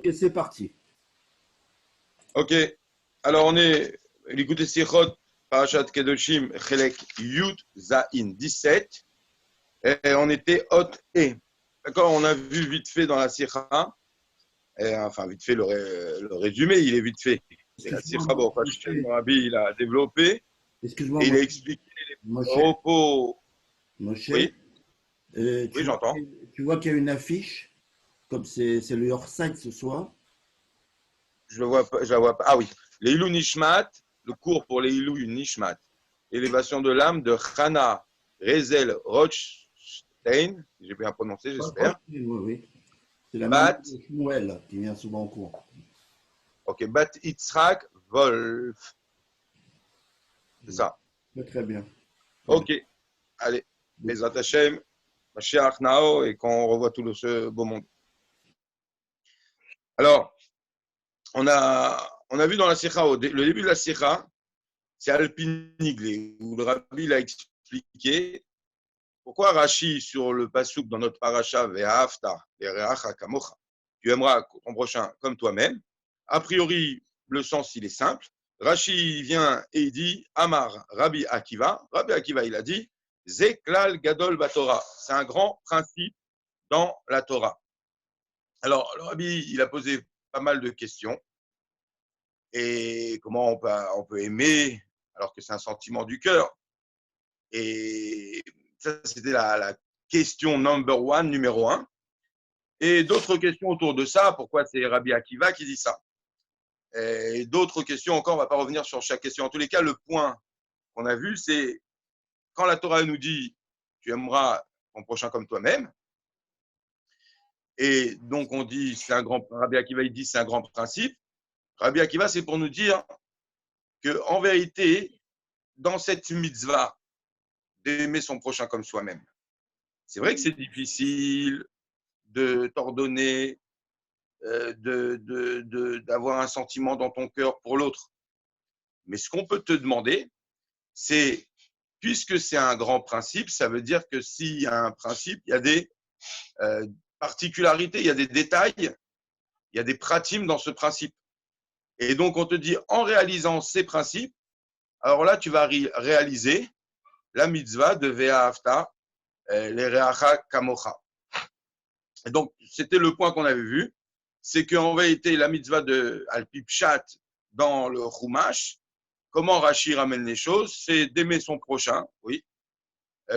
Ok, c'est parti. Ok, alors on est l'écoute Sichot, Parashat Kedoshim, Chelek Yud Zain 17, et on était Hot et. D'accord, on a vu vite fait dans la Sikha, enfin vite fait le résumé, il est vite fait. C'est la Excuse-moi, Sikha, bon, Hashem, Moshe. le Rabbi, il a développé Excuse-moi, et il a Moshe. expliqué les Moshe. propos. Moshe. Oui, Tu oui, vois, j'entends. tu vois qu'il y a une affiche, comme c'est le Yorkshire ce soir. Je le vois pas, je la vois pas. Ah oui, les Ilou Nishmat, le cours pour les Ilou Nishmat, élévation de l'âme de Chana Rezel Rothstein, j'ai bien prononcé, Ok, j'espère. oui, oui. C'est la maman Bat, de Shmuel qui vient souvent au cours. ok, Bat Yitzhak Wolf, c'est ça. Très, très bien. Très bien. Ok, allez, Bezrat Hashem, Mashiach Nao, et qu'on revoit tout ce beau monde. Alors, on a vu dans la Sikha, le début de la Sikha, c'est Alpiniglé, où le Rabbi l'a expliqué. Pourquoi Rashi, sur le pasouk dans notre paracha, Ve'ahavta le'reacha kamocha, tu aimeras ton prochain comme toi-même. A priori, le sens, il est simple. Rashi vient et il dit, Amar Rabbi Akiva. Rabbi Akiva, il a dit, Zeklal gadol batora. C'est un grand principe dans la Torah. Alors, le Rabbi, il a posé pas mal de questions. Et comment on peut aimer alors que c'est un sentiment du cœur. Et ça, c'était la question numéro un. Et d'autres questions autour de ça. Pourquoi c'est Rabbi Akiva qui dit ça? Et d'autres questions encore, on ne va pas revenir sur chaque question. En tous les cas, le point qu'on a vu, c'est quand la Torah nous dit tu aimeras ton prochain comme toi-même. Et donc, on dit, Rabbi Akiva, il dit c'est un grand principe. Rabbi Akiva, c'est pour nous dire qu'en vérité, dans cette mitzvah d'aimer son prochain comme soi-même, c'est vrai que c'est difficile de t'ordonner, d'avoir un sentiment dans ton cœur pour l'autre. Mais ce qu'on peut te demander, c'est, puisque c'est un grand principe, ça veut dire que s'il y a un principe, il y a des particularités, il y a des détails, il y a des pratimes dans ce principe. Et donc, on te dit, en réalisant ces principes, alors là, tu vas réaliser la mitzvah de Ve'ahavta le'reacha kamocha. Et donc, c'était le point qu'on avait vu, c'est qu'en vérité, la mitzvah de Al-Pipchat dans le Chumash, comment Rashi ramène les choses, c'est d'aimer son prochain, oui,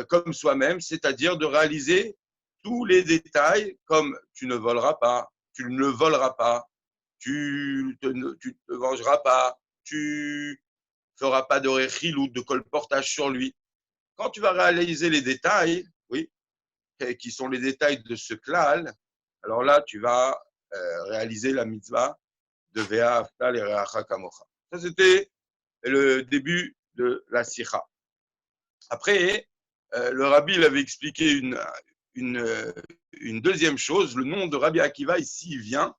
comme soi-même, c'est-à-dire de réaliser tous les détails comme tu ne voleras pas, tu ne voleras pas, tu te vengeras pas, tu feras pas de réchil ou de colportage sur lui. Quand tu vas réaliser les détails, oui, qui sont les détails de ce klal, alors là, tu vas réaliser la mitzvah de Vea Aftal et Reacha Kamocha. Ça, c'était le début de la Sikha. Après, le Rabbi il avait expliqué une, une deuxième chose. Le nom de Rabbi Akiva, ici, il vient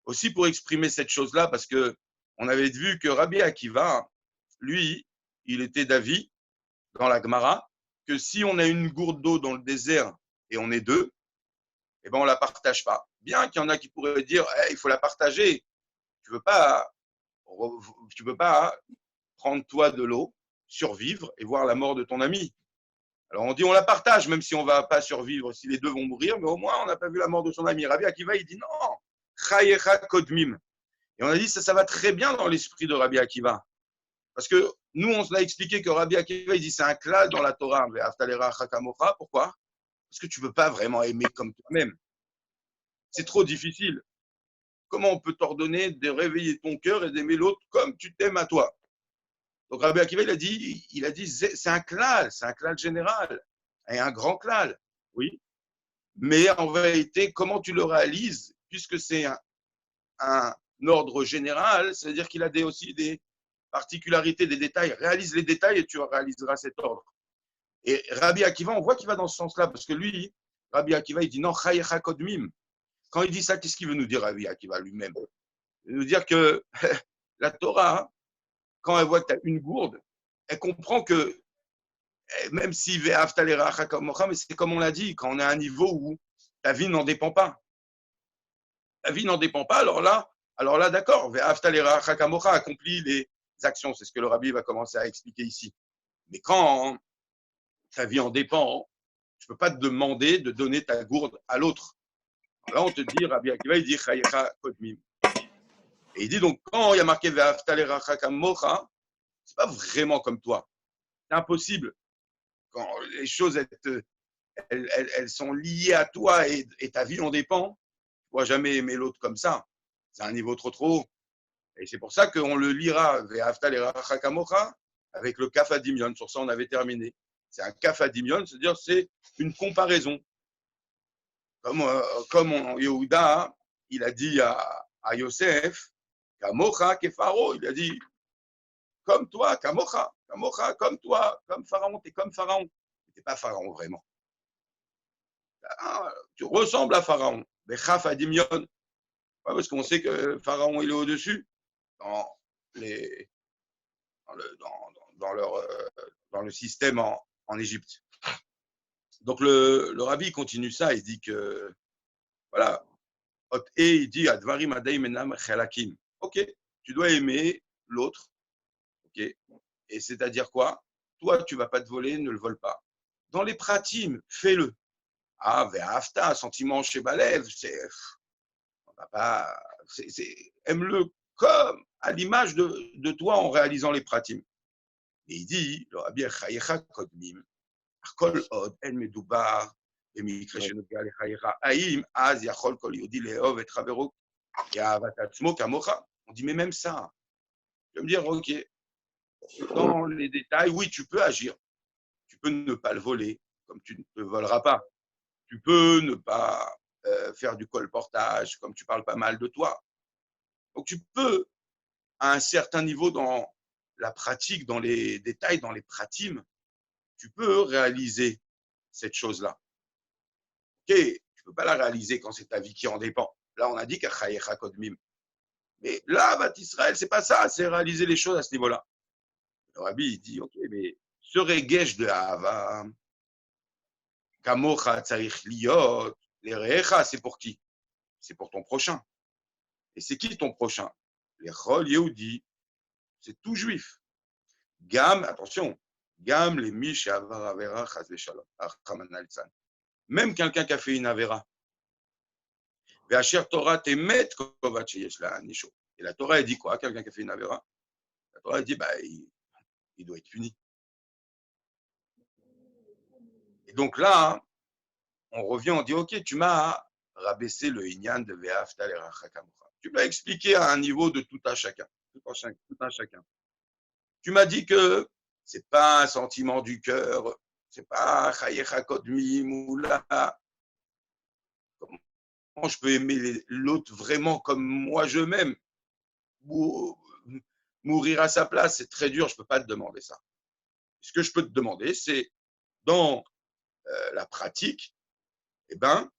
aussi pour exprimer cette chose-là, parce que on avait vu que Rabbi Akiva, lui, il était d'avis dans la Gemara que si on a une gourde d'eau dans le désert et on est deux, eh ben on la partage pas. Bien qu'il y en a qui pourraient dire, il faut la partager. Tu veux pas, tu peux pas prendre toi de l'eau, survivre et voir la mort de ton ami. Alors on dit on la partage, même si on va pas survivre, si les deux vont mourir, mais au moins on n'a pas vu la mort de son ami. Rabbi Akiva, il dit non, chayecha kodmim. Et on a dit ça va très bien dans l'esprit de Rabbi Akiva. Parce que nous, on se l'a expliqué que Rabbi Akiva, il dit c'est un klal dans la Torah. Pourquoi? Parce que tu ne peux pas vraiment aimer comme toi-même. C'est trop difficile. Comment on peut t'ordonner de réveiller ton cœur et d'aimer l'autre comme tu t'aimes à toi? Donc Rabbi Akiva, il a dit c'est un klal général, et un grand klal, oui. Mais en vérité, comment tu le réalises, puisque c'est un ordre général, c'est-à-dire qu'il a aussi des particularités, des détails. Réalise les détails et tu réaliseras cet ordre. Et Rabbi Akiva, on voit qu'il va dans ce sens-là, parce que lui, Rabbi Akiva, il dit non, chayecha kodmim. Quand il dit ça, qu'est-ce qu'il veut nous dire, Rabbi Akiva lui-même? Il veut nous dire que la Torah, quand elle voit que tu as une gourde, elle comprend que même si mais c'est comme on l'a dit, quand on est à un niveau où ta vie n'en dépend pas. la vie n'en dépend pas, alors là d'accord, accomplit les actions, c'est ce que le rabbi va commencer à expliquer ici. Mais quand ta vie en dépend, je ne peux pas te demander de donner ta gourde à l'autre. Là, on te dit, Rabbi Akiva, il dit Chayecha Kodmim. Et il dit donc, quand il y a marqué Ve'aftalecha kamocha, c'est pas vraiment comme toi. C'est impossible. Quand les choses elles sont liées à toi et ta vie en dépend, tu ne pourras jamais aimer l'autre comme ça. C'est un niveau trop haut. Et c'est pour ça qu'on le lira Ve'aftalecha kamocha avec le kaf adimion. Sur ça, on avait terminé. C'est un kaf adimion, c'est-à-dire c'est une comparaison. Comme Yehuda, il a dit à Yosef, Kamocha Kefaro, il a dit, comme toi, Kamocha, comme toi, comme Pharaon, t'es comme Pharaon. T'es pas Pharaon vraiment. Tu ressembles à Pharaon. Bechaf Adimion. Parce qu'on sait que Pharaon, il est au-dessus dans, les, dans le système en Égypte. Donc le rabbi continue ça, il dit que, voilà, et il dit Advarim Adai Menam Chalakim. Ok, tu dois aimer l'autre. Ok, et c'est-à-dire quoi? Toi, tu ne vas pas te voler, ne le vole pas. Dans les pratimes, fais-le. Ah, Ve'afta, sentiment chez Balev, on va pas, aime-le comme à l'image de toi en réalisant les pratimes. Et il dit, le rabbi Chayecha Kodmim, Kol Od El Medoubar, במקרה שנוגע לחייך, האם אז יכול כל יהודי לאהוב את חברו כאהבת עצמו כמוך? On dit, mais même ça, tu vas me dire, ok, dans les détails, oui, tu peux agir. Tu peux ne pas le voler, comme tu ne le voleras pas. Tu peux ne pas faire du colportage, comme tu parles pas mal de toi. Donc, tu peux, à un certain niveau dans la pratique, dans les détails, dans les pratimes, tu peux réaliser cette chose-là. Ok, tu ne peux pas la réaliser quand c'est ta vie qui en dépend. Là, on a dit qu'Achayecha Kodmim. Mais là, Bat Israël, c'est pas ça, c'est réaliser les choses à ce niveau-là. Le rabbi, il dit, ok, mais ce regesh de Ahava, Kamocha Tzarich Liot, les Recha, c'est pour qui? C'est pour ton prochain. Et c'est qui ton prochain? Les Chol Yehudi, c'est tout juif. Gam, attention, Gam, les Mish et Avar Avera, Chaz Shalom, Achaman Altzan. Même quelqu'un qui a fait une Avera. Ve'asher Torah temet kovat sheyesh la nisho. Et la Torah, elle dit quoi? Quelqu'un qui a fait une Avera? La Torah, elle dit, bah, il doit être puni. Et donc là, on revient, on dit, ok, tu m'as rabaissé le Inyan de Ve'afta l'eracha kamocha. Tu m'as expliqué à un niveau de tout un chacun. Tout un chacun. Tu m'as dit que c'est pas un sentiment du cœur, c'est pas chayecha kodmi moula. Comment je peux aimer l'autre vraiment comme moi je m'aime? Mourir à sa place, c'est très dur, je peux pas te demander ça. Ce que je peux te demander, c'est dans la pratique, eh ben,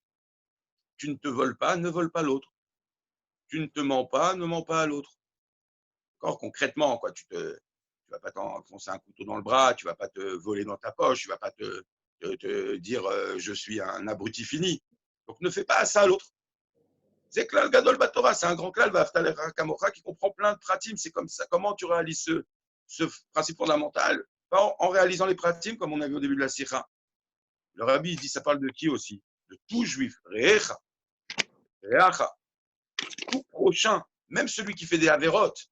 tu ne te voles pas, ne vole pas l'autre. Tu ne te mens pas, ne mens pas à l'autre. Encore concrètement, quoi, tu vas pas t'enfoncer un couteau dans le bras, tu vas pas te voler dans ta poche, tu vas pas te dire je suis un abruti fini. Donc ne fais pas ça à l'autre. C'est Klal Gadol Batora, c'est un grand Klal Vaftalera Kamocha qui comprend plein de pratimes. C'est comme ça. Comment tu réalises ce principe fondamental? En réalisant les pratimes, comme on a vu au début de la Sikha. Le rabbi dit, ça parle de qui aussi? De tout juif. Re'echa. Re'acha. Tout prochain, même celui qui fait des avérotes.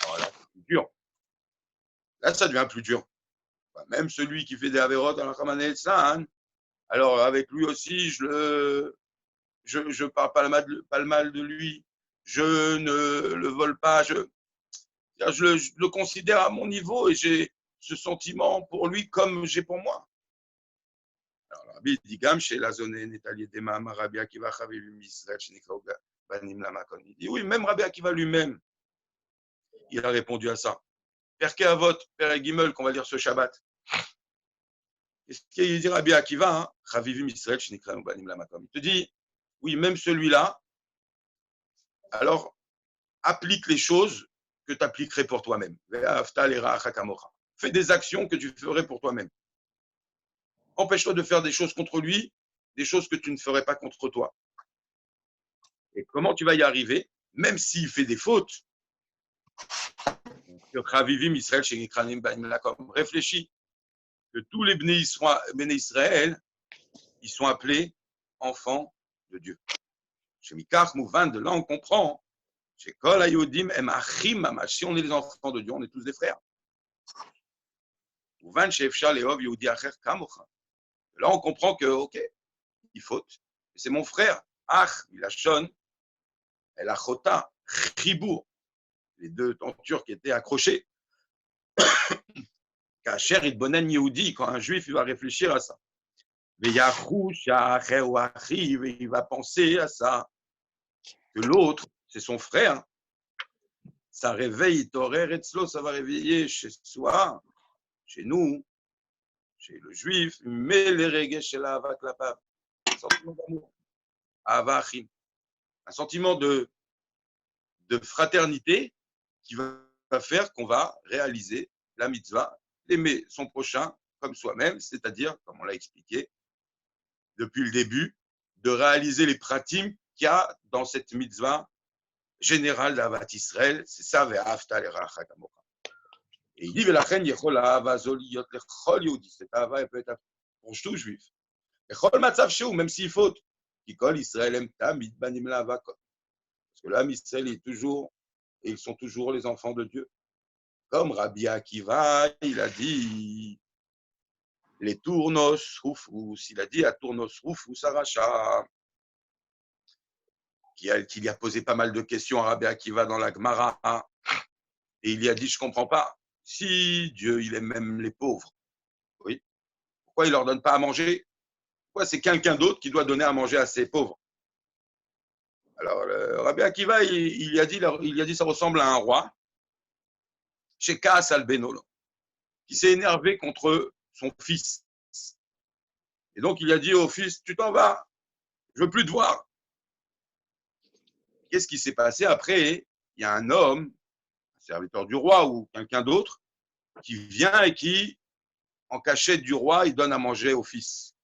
Alors là, c'est plus dur. Là, ça devient plus dur. Même celui qui fait des avérotes à la Khamanel San, alors avec lui aussi, je parle pas le mal de lui. Je ne le vole pas. Je le considère à mon niveau et j'ai ce sentiment pour lui comme j'ai pour moi. Alors, le rabbi dit Gam chez la zone Netalié Dema Rabbi Akiva Chaviv Misrael Shenikrao Banim Lamakon. Il dit oui, même Rabbi Akiva lui-même, il a répondu à ça. Perke Avot, Père Gimel, qu'on va lire ce Shabbat. Qu'est-ce qu'il dit Rabbi Akiva, Chaviv Misrael Shenikrao Banim Lamakon. Il te dit oui, même celui-là, alors applique les choses que tu appliquerais pour toi-même. Fais des actions que tu ferais pour toi-même. Empêche-toi de faire des choses contre lui, des choses que tu ne ferais pas contre toi. Et comment tu vas y arriver, même s'il fait des fautes? Réfléchis que tous les béné Israël, ils sont appelés enfants de Dieu. Chez Mikach, Mouvan, de là on comprend. Chez Kol Ayodim, Em Achim Mamash. Si on est les enfants de Dieu, on est tous des frères. Mouvan, chez Efshal Eov, Yehudi Acher Kamocha. Là on comprend que, ok, il faute. C'est mon frère. Ach, Milachon, El Achota, Chibour. Les deux tentures qui étaient accrochées. Kacher Idbonen Yehudi, quand un juif il va réfléchir à ça. Il va penser à ça, que l'autre, c'est son frère. Ça réveille, ça va réveiller chez soi, chez nous, chez le juif, mais les règles chez la vaklapav. Un sentiment d'amour, avachim, un sentiment de fraternité qui va faire qu'on va réaliser la mitzvah, aimer son prochain comme soi-même, c'est-à-dire, comme on l'a expliqué depuis le début, de réaliser les pratiques qu'il y a dans cette mitzvah générale d'Avat Israël. C'est ça, ve'ahavta l'eracha kamocha. Et il dit, ve'lachen yechol ha'ava zol yot lechol yehudi. Cette ahava, elle peut être pour tout juif. Lechol matzav shehu, même s'il faut. Ki kol Israël em tamid banim la'ava kol. Parce que l'âme Israël est toujours, et ils sont toujours les enfants de Dieu. Comme Rabbi Akiva, il a dit, les tournos rufus, il a dit à tournos rufus aracha, qu'il y a posé pas mal de questions à Rabbi Akiva dans la Gemara, et il y a dit, je comprends pas, si Dieu, il aime même les pauvres, oui, pourquoi il leur donne pas à manger? Pourquoi c'est quelqu'un d'autre qui doit donner à manger à ces pauvres? Alors, Rabbi Akiva, il a dit, ça ressemble à un roi, chez Kaas al-Benolo, qui s'est énervé contre son fils. Et donc, il a dit au fils, tu t'en vas, je veux plus te voir. Qu'est-ce qui s'est passé après? Il y a un homme, un serviteur du roi ou quelqu'un d'autre, qui vient et qui, en cachette du roi, il donne à manger au fils.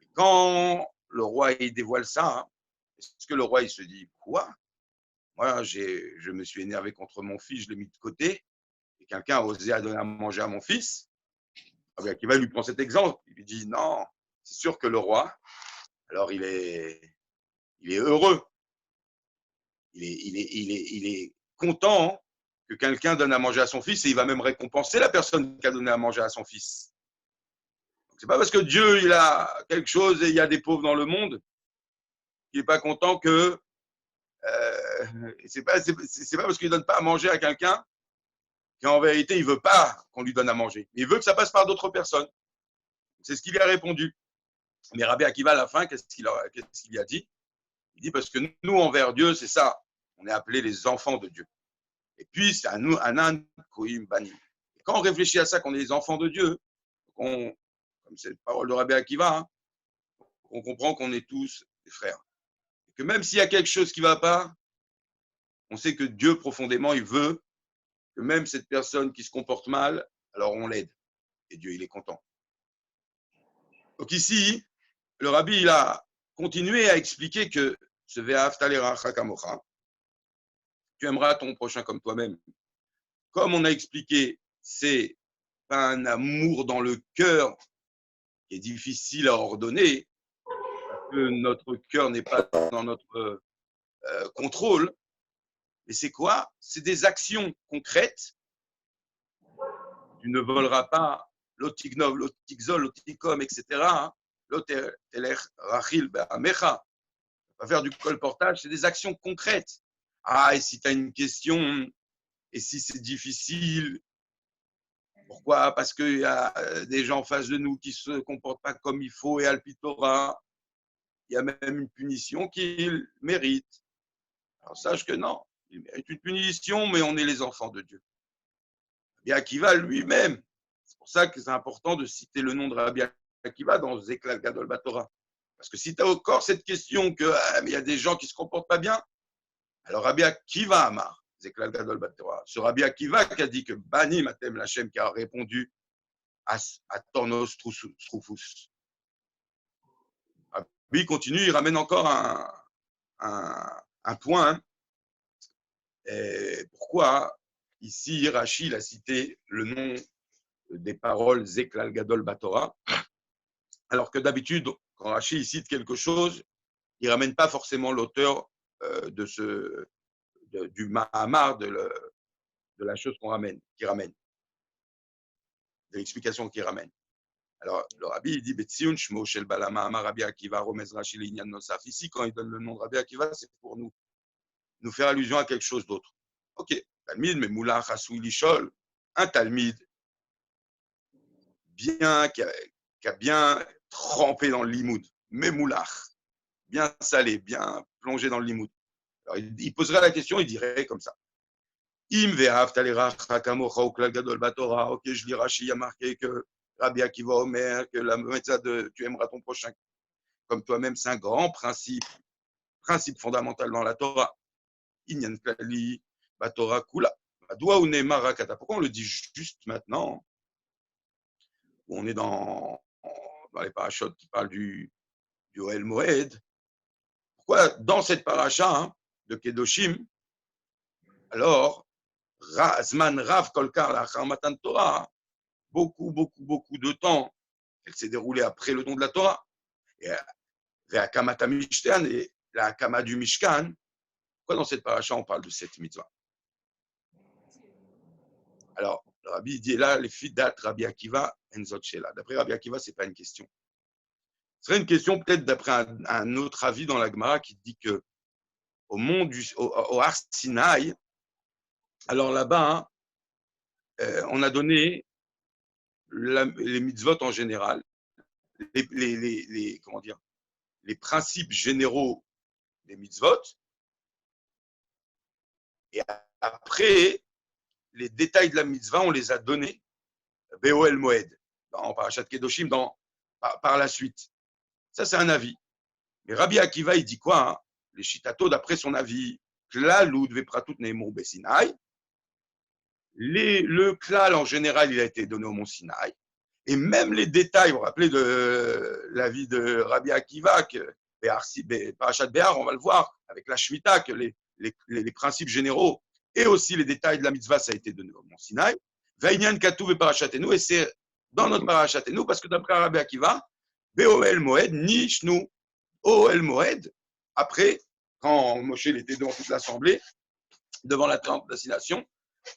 Et quand le roi il dévoile ça, est-ce que le roi il se dit quoi? Moi, je me suis énervé contre mon fils, je l'ai mis de côté, et quelqu'un a osé donner à manger à mon fils. Qui va lui prendre cet exemple. Il lui dit non, c'est sûr que le roi, alors il est heureux, il est content que quelqu'un donne à manger à son fils et il va même récompenser la personne qui a donné à manger à son fils. C'est pas parce que Dieu il a quelque chose et il y a des pauvres dans le monde qu'il n'est pas content que c'est pas parce qu'il donne pas à manger à quelqu'un qu'en vérité il veut pas qu'on lui donne à manger. Il veut que ça passe par d'autres personnes. C'est ce qu'il lui a répondu. Mais Rabbi Akiva à la fin, qu'est-ce qu'il a dit? Il dit parce que nous envers Dieu c'est ça, on est appelés les enfants de Dieu. Et puis c'est à nous Anan Koim Banim. Quand on réfléchit à ça, qu'on est les enfants de Dieu, comme c'est la parole de Rabbi Akiva, hein, on comprend qu'on est tous des frères. Et que même s'il y a quelque chose qui ne va pas, on sait que Dieu, profondément, il veut que même cette personne qui se comporte mal, alors on l'aide. Et Dieu, il est content. Donc ici, le Rabbi, il a continué à expliquer que ce Ve'ahavta l'eracha kamocha, tu aimeras ton prochain comme toi-même. Comme on a expliqué, c'est pas un amour dans le cœur qui est difficile à ordonner, parce que notre cœur n'est pas dans notre contrôle. Mais c'est quoi? C'est des actions concrètes. Tu ne voleras pas l'otignov, l'otigzol, l'oticom, etc. L'otelech, rachil, be'amecha. Pas faire du colportage, c'est des actions concrètes. Ah, et si tu as une question, et si c'est difficile, pourquoi? Parce qu'il y a des gens en face de nous qui ne se comportent pas comme il faut et Alpitora, il y a même une punition qu'il mérite. Alors sache que non, il mérite une punition, mais on est les enfants de Dieu. Rabbi Akiva lui-même, c'est pour ça que c'est important de citer le nom de Rabbi Akiva dans Zeklal Gadol Batora. Parce que si tu as encore cette question que mais il y a des gens qui ne se comportent pas bien, alors Rabbi Akiva Amar, Zeklal Gadol Batora, ce Rabbi Akiva qui a dit que Bani Matem Lachem, qui a répondu à Tornos Strufus. Lui, il continue, il ramène encore un point. Pourquoi ici, Rashi il a cité le nom des paroles Zeklal Gadol Batora, alors que d'habitude, quand Rashi cite quelque chose, il ne ramène pas forcément l'auteur du Mahamar, de la chose qu'il ramène, de l'explication qu'il ramène. Alors, le Rabbi, il dit, Betzion, Shmo, Shel Balama, Amar Rabbi Akiva, Romez Rashi, Linyan Nosaf. Ici, quand il donne le nom de Rabbi Akiva, c'est pour nous faire allusion à quelque chose d'autre. Ok, Talmid, mais Moulach, Hasoui, Lishol, un Talmid bien, qui a bien trempé dans le limoud, mais Moulach, bien salé, bien plongé dans le limoud. Alors, il poserait la question, il dirait comme ça. Im ve'ahavta l'iracha kamocha uklal gadol batora. Ok, je lis Rashi, il y a marqué que Rabbi Akiva Omer, que la mitzvah de tu aimeras ton prochain comme toi-même, c'est un grand principe fondamental dans la Torah. Inyan klali batora kula. Doua ou ne'mar kata. Pourquoi on le dit juste maintenant, où on est dans les parachutes qui parlent du Ohel Moed? Pourquoi dans cette paracha de Kedoshim, alors Zman Rav Kolkar la Matan Torah, beaucoup de temps, elle s'est déroulée après le don de la Torah. Et la Kamata Mishkan et la Kama du Mishkan, pourquoi dans cette paracha on parle de cette mitzvah? Alors, le Rabbi dit là, les fidat Rabbi Akiva enzot shela. D'après Rabbi Akiva, ce n'est pas une question. Ce serait une question peut-être d'après un autre avis dans la Gemara qui dit que au Har Sinaï, alors là-bas, on a donné les mitzvot en général, comment dire, les principes généraux des mitzvot, et après, les détails de la mitzvah, on les a donnés, Be'oel Moed, en Parashat Kedoshim, par la suite. Ça, c'est un avis. Mais Rabbi Akiva, il dit quoi? Les Shitato, d'après son avis, Klal ou Dvepratut Neimur Besinaï, le klal en général, il a été donné au mont Sinaï. Et même les détails, vous vous rappelez de l'avis de Rabbi Akiva, que Parashat Behar, on va le voir, avec la Shemitah, que les principes généraux et aussi les détails de la mitzvah, ça a été donné au mont Sinaï. Vaïnian Katouv et Parashatenu, et c'est dans notre Parashatenu, parce que d'après Rabbi Akiva, Be'oel Moed, Nishnu, Ohel Moed, après, quand Moshe était devant toute l'assemblée, devant la tente d'assignation,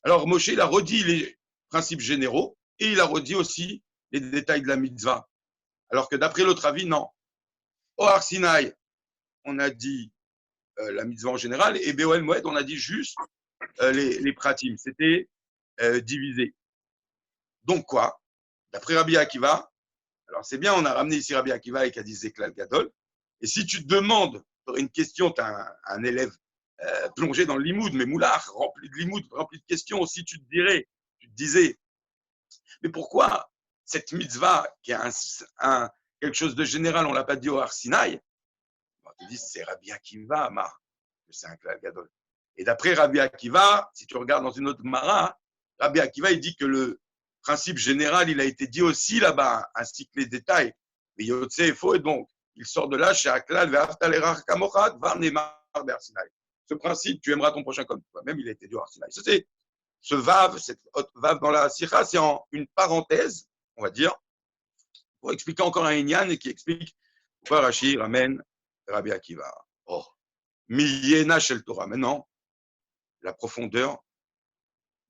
alors Moshe, il a redit les principes généraux et il a redit aussi les détails de la mitzvah. Alors que d'après l'autre avis, non. Au Har Sinaï, on a dit la mitzvah en général et Be'oel Moed, on a dit juste les pratim. C'était divisé. Donc quoi? D'après Rabbi Akiva, alors c'est bien, on a ramené ici Rabbi Akiva et qui a dit Zeklal Gadol. Et si tu te demandes, tu aurais une question, tu as un élève plongé dans le limoud, mais moulard, rempli de limoud, rempli de questions, si tu te disais, mais pourquoi cette mitzvah, qui est quelque chose de général, on ne l'a pas dit au Har Sinaï, on te dit, c'est Rabbi Akiva, Amar, que c'est un klal gadol. Et d'après Rabbi Akiva, si tu regardes dans une autre Mara, Rabbi Akiva, il dit que le principe général, il a été dit aussi là-bas, ainsi que les détails. Mais Yotse est faux, et donc, il sort de là chez Aklal, ce principe, tu aimeras ton prochain comme toi-même, il a été dit au Har Sinaï. C'est ce vav, cette vav dans la sikha, c'est en une parenthèse, on va dire, pour expliquer encore un inyan et qui explique pourquoi Rashi ramène Rabbi Akiva. Oh, Miyena shel Torah. Maintenant, la profondeur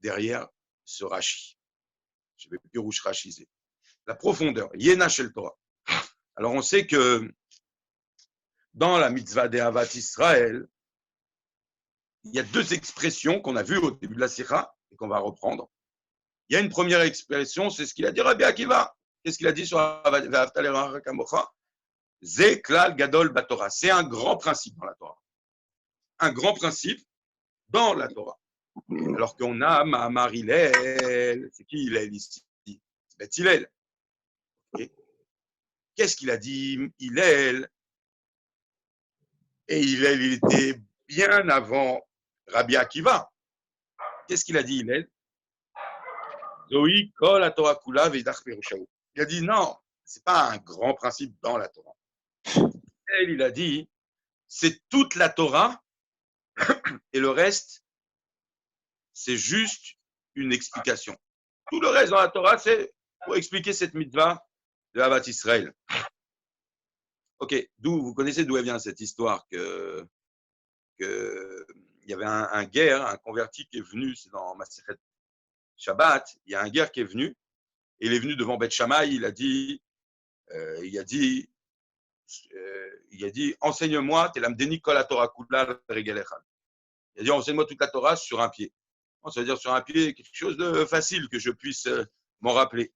derrière ce Rashi. Je vais plus rouge rachiser. La profondeur, Yena shel Torah. Alors, on sait que dans la mitzvah de Havat Israël, il y a deux expressions qu'on a vues au début de la sikha et qu'on va reprendre. Il y a une première expression, c'est ce qu'il a dit Rabbi Akiva. Qu'est-ce qu'il a dit sur Ve'ahavta l'iracha kamocha? Ze klal gadol batorah. C'est un grand principe dans la Torah. Un grand principe dans la Torah. Alors qu'on a Mahamar Hillel. C'est qui Hillel ici? C'est Beth Hillel. Okay. Qu'est-ce qu'il a dit Hillel? Et Hillel, il était bien avant Rabbi Akiva. Qu'est-ce qu'il a dit Hillel? Zoï kol la Torah kula veidach perushaou. Il a dit non, c'est pas un grand principe dans la Torah. Il a dit c'est toute la Torah et le reste, c'est juste une explication. Tout le reste dans la Torah, c'est pour expliquer cette mitzvah de Havat Israël. Ok, vous connaissez d'où elle vient cette histoire que il y avait un guerre, un converti qui est venu, c'est dans Masechet Shabbat, il y a un guerre qui est venu, et il est venu devant Beth Shammai, il a dit, enseigne-moi, t'es l'amdeni kol Torah kula regel echad. Il a dit, enseigne-moi toute la Torah sur un pied. Ça veut dire sur un pied, quelque chose de facile que je puisse m'en rappeler.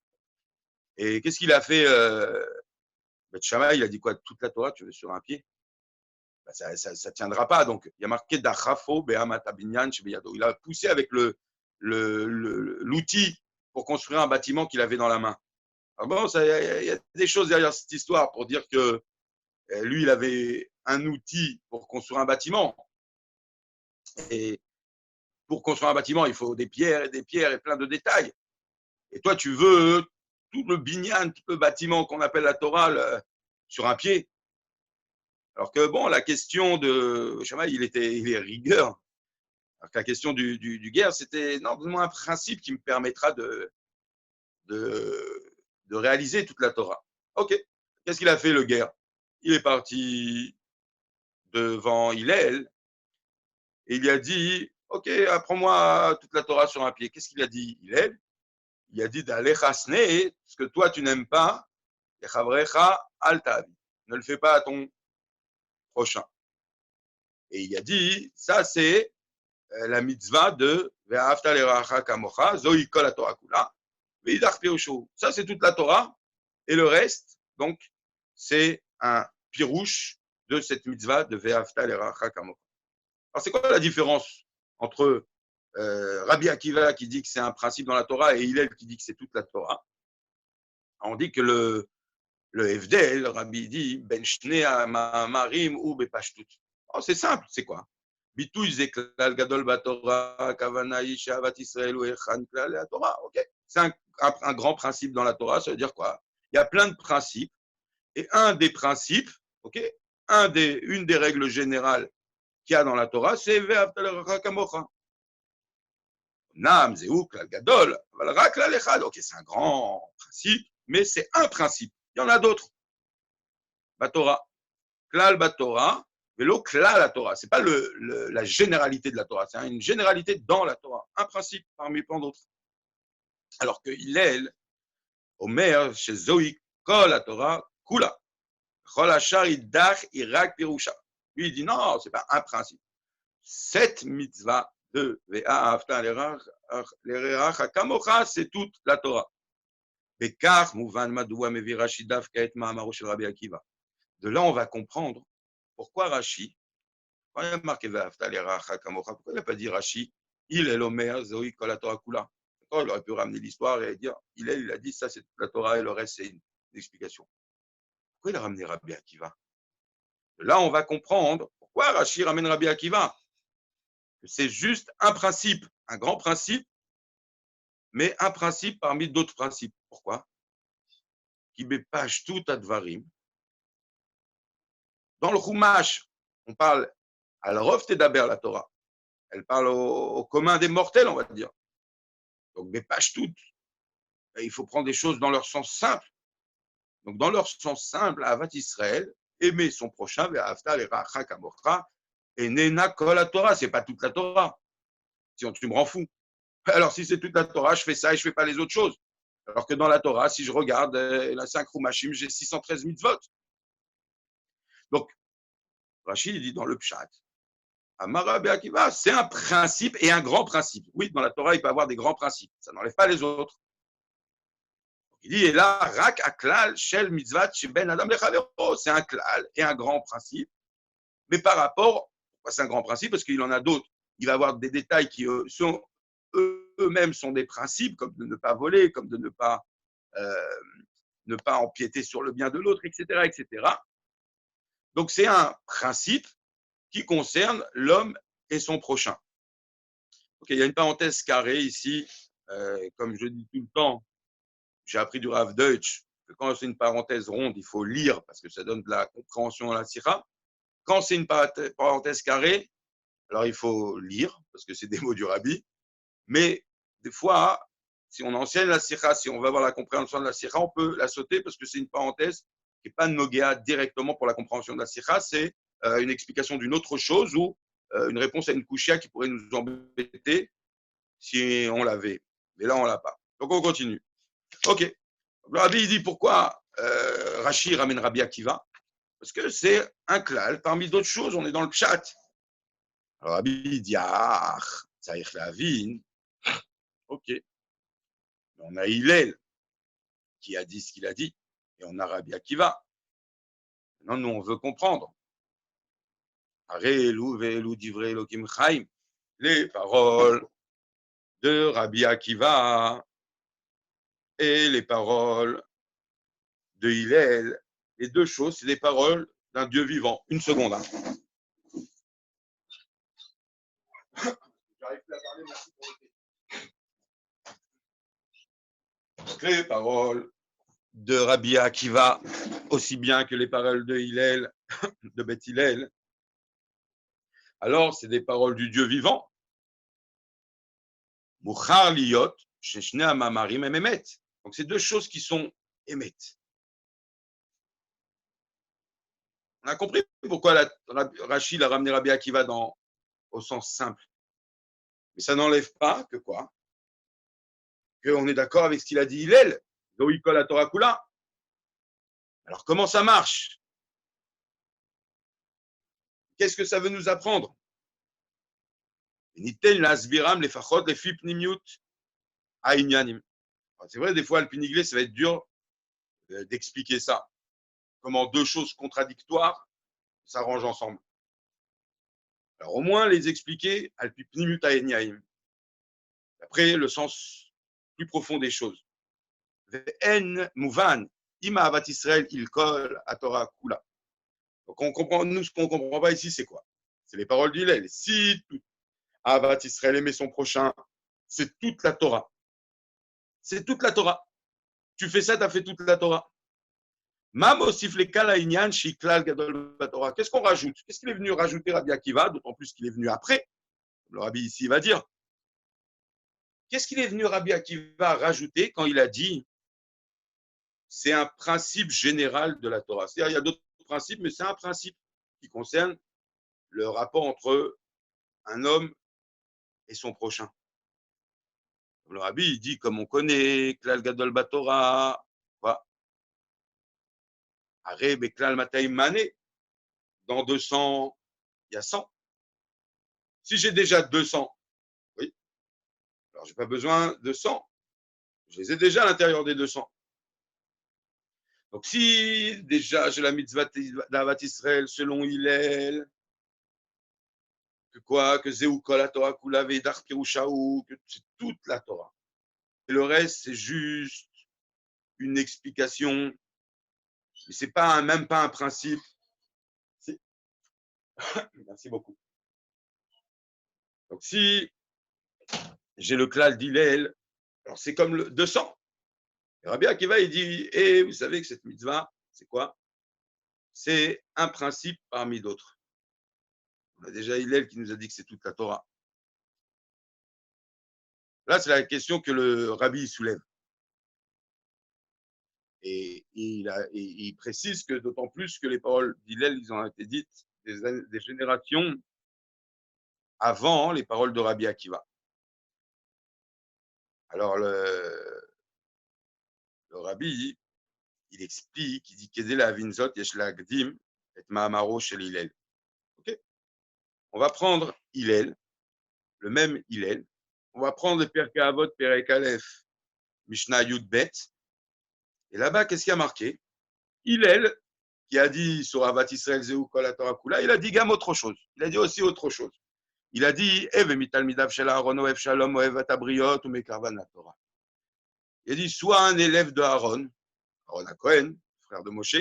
Et qu'est-ce qu'il a fait Beth Shammai, il a dit quoi? Toute la Torah, tu veux sur un pied? Ben, ça tiendra pas. Donc, il y a marqué Dachafo Be'amata Binyan Shebeyado. Il a poussé avec l'outil pour construire un bâtiment qu'il avait dans la main. Alors bon, il y a des choses derrière cette histoire pour dire que lui, il avait un outil pour construire un bâtiment. Et pour construire un bâtiment, il faut des pierres et plein de détails. Et toi, tu veux tout le binyan, tout le bâtiment qu'on appelle la Torah sur un pied. Alors que bon, la question de Shammai, il est rigueur. Alors que la question du guerre, c'était non, donne-moi un principe qui me permettra de réaliser toute la Torah. Ok, qu'est-ce qu'il a fait le guerre? Il est parti devant Hillel et il lui a dit, ok, apprends-moi toute la Torah sur un pied. Qu'est-ce qu'il a dit Hillel? Il a dit d'aller chasner, ce que toi tu n'aimes pas, ne le fais pas à ton prochain. Et il a dit, ça c'est la mitzvah de Ve'ahavta l'eracha kamocha, zohi kol haTorah kula, ve'idach pirushu. Ça c'est toute la Torah et le reste, donc, c'est un pirouche de cette mitzvah de Ve'ahavta l'eracha kamocha. Alors c'est quoi la différence entre Rabbi Akiva qui dit que c'est un principe dans la Torah et Hillel qui dit que c'est toute la Torah? On dit que le FDL, le Rabbi dit ben shnei ma'amarim ou bepashtut. Oh, c'est simple, c'est quoi? Bitoui ze klal gadol batorah, kavana hi she'avat Israël ou echan klal la Torah. Ok, c'est un grand principe dans la Torah. Ça veut dire quoi? Il y a plein de principes et un des principes, ok, une des règles générales qu'il y a dans la Torah, c'est ve'ahavta l'eracha kamocha. Nam zeu klal gadol, aval rak klal echad. Ok, c'est un grand principe, mais c'est un principe. Il y en a d'autres. Batorah. Klal Batorah, vélo klal la Torah. Ce n'est pas la généralité de la Torah, c'est une généralité dans la Torah. Un principe parmi plein d'autres. Alors que Hillel, Omer, chez Zoï, Kol la Torah, Kula. Chol Hachar, Idach, Irak, Pirusha. Lui, il dit non, ce n'est pas un principe. Cette mitzvah de Ve'ahavta l'eracha kamocha, c'est toute la Torah. Bekach, Mouvan, Madoua, Mevi Rashi, Dafka, et Ma'amaro shel Rabbi Akiva. De là, on va comprendre pourquoi Rashi, quand il a marqué Ve'ahavta l'eracha kamocha, pourquoi il n'a pas dit Rashi, il est l'Omer, Zoï, Kol la Torah Kula. Il aurait pu ramener l'histoire et dire, il a dit ça, c'est la Torah et le reste, c'est une explication. Pourquoi il a ramené Rabbi Akiva? De là, on va comprendre pourquoi Rashi ramène Rabbi Akiva. C'est juste un principe, un grand principe, mais un principe parmi d'autres principes. Pourquoi? Qui bépage tout advarim. Dans le Chumash, on parle à la Rov Tedaber, la Torah. Elle parle au commun des mortels, on va dire. Donc, bépage tout. Il faut prendre des choses dans leur sens simple. Donc, dans leur sens simple, Avat Israël, aimer son prochain, Ve'ahavta l'eracha kamocha, et nena kol la Torah. C'est pas toute la Torah. Sinon, tu me rends fou. Alors, si c'est toute la Torah, je fais ça et je fais pas les autres choses. Alors que dans la Torah, si je regarde la 5 Rumashim, j'ai 613 mitzvot. Donc, Rachid dit dans le Pshat, Amar Rabbi Akiva, c'est un principe et un grand principe. Oui, dans la Torah, il peut y avoir des grands principes. Ça n'enlève pas les autres. Donc, il dit, et là, Rak Aklal Shel Mitzvat Sheben Adam Lechavero. C'est un klal et un grand principe. Mais par rapport, pourquoi c'est un grand principe? Parce qu'il en a d'autres. Il va y avoir des détails qui sont eux-mêmes sont des principes, comme de ne pas voler, comme de ne pas empiéter sur le bien de l'autre, etc., etc. Donc, c'est un principe qui concerne l'homme et son prochain. Okay, il y a une parenthèse carrée ici. Comme je dis tout le temps, j'ai appris du Rav Deutsch que quand c'est une parenthèse ronde, il faut lire parce que ça donne de la compréhension à la sira. Quand c'est une parenthèse carrée, alors il faut lire, parce que c'est des mots du rabbi, mais des fois, si on enseigne la sikha, si on va voir la compréhension de la sikha, on peut la sauter parce que c'est une parenthèse qui n'est pas nogéa directement pour la compréhension de la sikha, c'est une explication d'une autre chose ou une réponse à une kushia qui pourrait nous embêter si on l'avait. Mais là, on l'a pas. Donc, on continue. OK. Le rabbi, il dit pourquoi Rashi ramène Rabbi Akiva? Parce que c'est un klal parmi d'autres choses. On est dans le chat. Alors, Rabbi, il dit ah, ça y est, la vie. OK. On a Hillel qui a dit ce qu'il a dit et on a Rabbi Akiva. Maintenant, nous, on veut comprendre. Les paroles de Rabbi Akiva et les paroles de Hillel, les deux choses, c'est des paroles d'un Dieu vivant. Une seconde. Hein. J'arrive plus à parler, merci pour le thé. Donc, les paroles de Rabbi Akiva, aussi bien que les paroles de Hillel, de Beth Hillel, alors c'est des paroles du Dieu vivant. Mouchar liyot, sheshne amamarim emet. Donc, c'est deux choses qui sont émettes. On a compris pourquoi Rachid a ramené Rabbi Akiva au sens simple. Mais ça n'enlève pas que quoi? Qu'on est d'accord avec ce qu'il a dit Hillel, Zoïkol à Torah Kula. Alors, comment ça marche? Qu'est-ce que ça veut nous apprendre? C'est vrai, des fois, le piniglé, ça va être dur d'expliquer ça. Comment deux choses contradictoires s'arrangent ensemble. Alors, au moins, les expliquer, après, le sens plus profond des choses. En mouvan, ima avat Israël, il kol à Torah kula. Donc, on comprend, nous, ce qu'on ne comprend pas ici, c'est quoi? C'est les paroles d'Hillel. Si tout avat Israël aimer son prochain, c'est toute la Torah. C'est toute la Torah. Tu fais ça, tu as fait toute la Torah. Qu'est-ce qu'on rajoute? Qu'est-ce qu'il est venu rajouter Rabbi Akiva, d'autant plus qu'il est venu après? Le Rabbi ici va dire. Qu'est-ce qu'il est venu Rabbi Akiva rajouter quand il a dit c'est un principe général de la Torah? C'est-à-dire, il y a d'autres principes, mais c'est un principe qui concerne le rapport entre un homme et son prochain. Le Rabbi, il dit, comme on connaît, Klal Gadol Batorah, quoi? Aré Beklal Mataim Mané, dans 200, il y a 100. Si j'ai déjà 200, oui, alors je n'ai pas besoin de 100. Je les ai déjà à l'intérieur des 200. Donc, si déjà j'ai la mitzvah d'Avat Israël selon Hillel, que quoi, que Zéou Kol Torah Kula Veidar Pirushaou, que c'est toute la Torah. Et le reste, c'est juste une explication, mais c'est pas même pas un principe. Merci beaucoup. Donc, si j'ai le klal d'Hillel, alors c'est comme le 200. Et Rabbi Akiva, il dit, eh, vous savez que cette mitzvah, c'est quoi? C'est un principe parmi d'autres. On a déjà Hillel qui nous a dit que c'est toute la Torah. Là, c'est la question que le Rabbi soulève. Et il précise que d'autant plus que les paroles d'Hillel, ils ont été dites des générations avant les paroles de Rabbi Akiva. Alors, le Rabbi, il explique, il dit Kedela Avinzot Yesh Lagdim et Mahamaro chez Hillel. Ok? On va prendre Hillel, le même Hillel. On va prendre le Perkei Avot, Perek Aleph, Mishnah Yud Bet. Et là-bas, qu'est-ce qu'il y a marqué? Hillel, qui a dit sur Avat Israël Zéou Kol Torah Kula, il a dit gamme autre chose. Il a dit aussi autre chose. Il a dit Ev mital midav shel Aaron oev shalom oev atabriot ou mekarvan la Torah. Il a dit soit un élève de Aaron, Aaron à Cohen, frère de Moshe,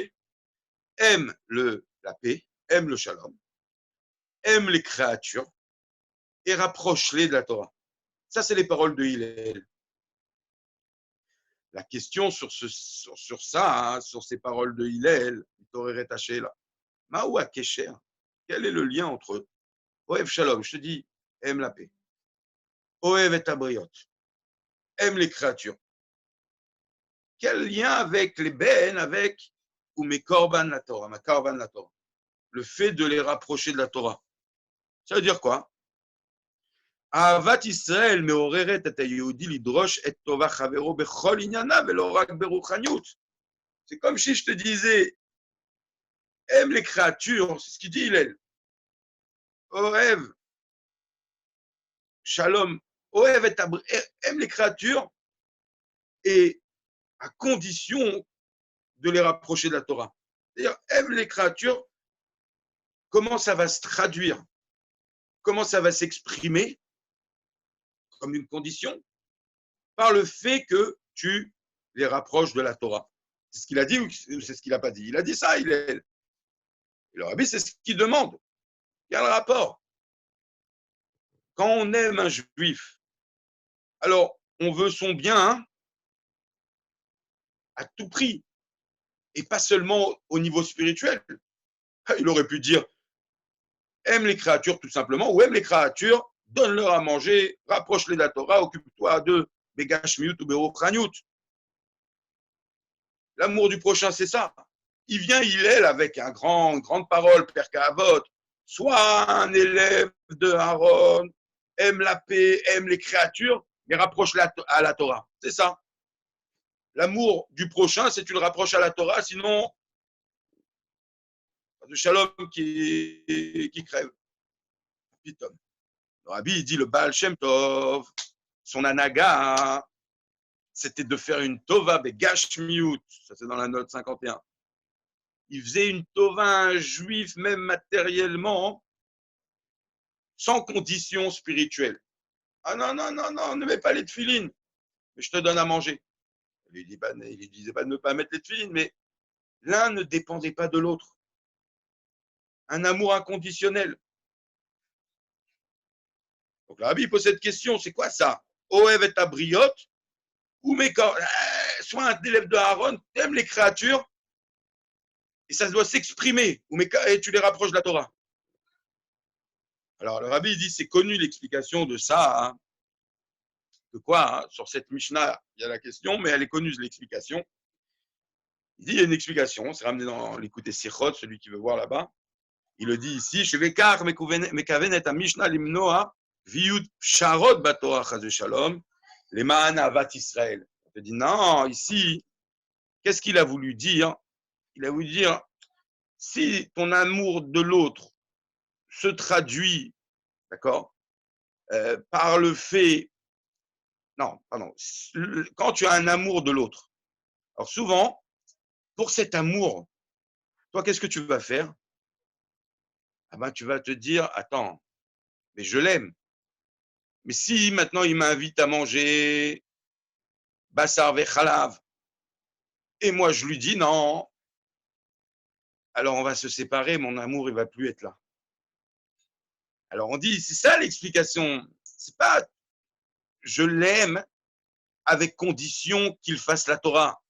aime la paix, aime le shalom, aime les créatures et rapproche-les de la Torah. Ça, c'est les paroles de Hillel. La question sur ça, hein, sur ces paroles de Hillel, il t'aurait rétaché là. Maou Akesher. Quel est le lien entre eux? Oev Shalom, je te dis, aime la paix. Oev et Abriot, aime les créatures. Quel lien avec les Ben, avec ou mes Korban la Torah, ma Korban la Torah? Le fait de les rapprocher de la Torah. Ça veut dire quoi? Ahavat Israël meoreret et hayehudi lidrosh et tova chavero bechol inyanav velo rak beruchaniut. C'est comme si je te disais, aime les créatures, c'est ce qu'il dit Hillel. Oev, Shalom, Oev et aime les créatures et à condition de les rapprocher de la Torah. C'est-à-dire, aime les créatures, comment ça va se traduire? Comment ça va s'exprimer comme une condition? Par le fait que tu les rapproches de la Torah. C'est ce qu'il a dit ou c'est ce qu'il n'a pas dit? Il a dit ça, il est. Et le rabbi, c'est ce qu'il demande. Il y a le rapport. Quand on aime un juif, alors on veut son bien hein, à tout prix, et pas seulement au niveau spirituel. Il aurait pu dire aime les créatures tout simplement, ou aime les créatures, donne-leur à manger, rapproche-les de la Torah, occupe-toi de Begashmiut ou Berochraniut. L'amour du prochain, c'est ça. Il vient, il est avec une grande parole, Père Kahavot. Sois un élève de Aaron, aime la paix, aime les créatures, mais rapproche-la à la Torah. C'est ça. L'amour du prochain, c'est tu le rapproches à la Torah, sinon, le shalom qui crève. Pitom. Le rabbi, il dit le Baal Shem Tov, son anaga, c'était de faire une tova begashmiut. Ça, c'est dans la note 51. Il faisait une tova à un juif, même matériellement, sans condition spirituelle. Ah non, non, non, non, ne mets pas les tefilines, mais je te donne à manger. Il lui disait pas de ne pas mettre les tefilines, mais l'un ne dépendait pas de l'autre. Un amour inconditionnel. Donc le rabbi pose cette question, c'est quoi ça? Oev et Abriot, ou mes corps, sois un élève de Aaron, t'aimes les créatures, et ça doit s'exprimer, et tu les rapproches de la Torah. Alors le rabbi dit, c'est connu l'explication de ça. Hein. De quoi? Hein? Sur cette Mishnah, il y a la question, mais elle est connue l'explication. Il dit, il y a une explication, c'est ramené dans l'écouté Sichot, celui qui veut voir là-bas. Il le dit ici, Shevekar mekavenet a Mishnah limnoa viud sharot batorah chaz shalom les ma'anavat Israël. On te dit, non, ici, qu'est-ce qu'il a voulu dire? Il a voulu dire, si ton amour de l'autre se traduit, d'accord, par le fait, non, pardon, quand tu as un amour de l'autre, alors souvent, pour cet amour, toi, qu'est-ce que tu vas faire? Ah ben, tu vas te dire, attends, mais je l'aime. Mais si maintenant il m'invite à manger Bassar Vechalav, et moi je lui dis non, alors on va se séparer, mon amour il va plus être là. Alors on dit, c'est ça l'explication. C'est pas je l'aime avec condition qu'il fasse la Torah.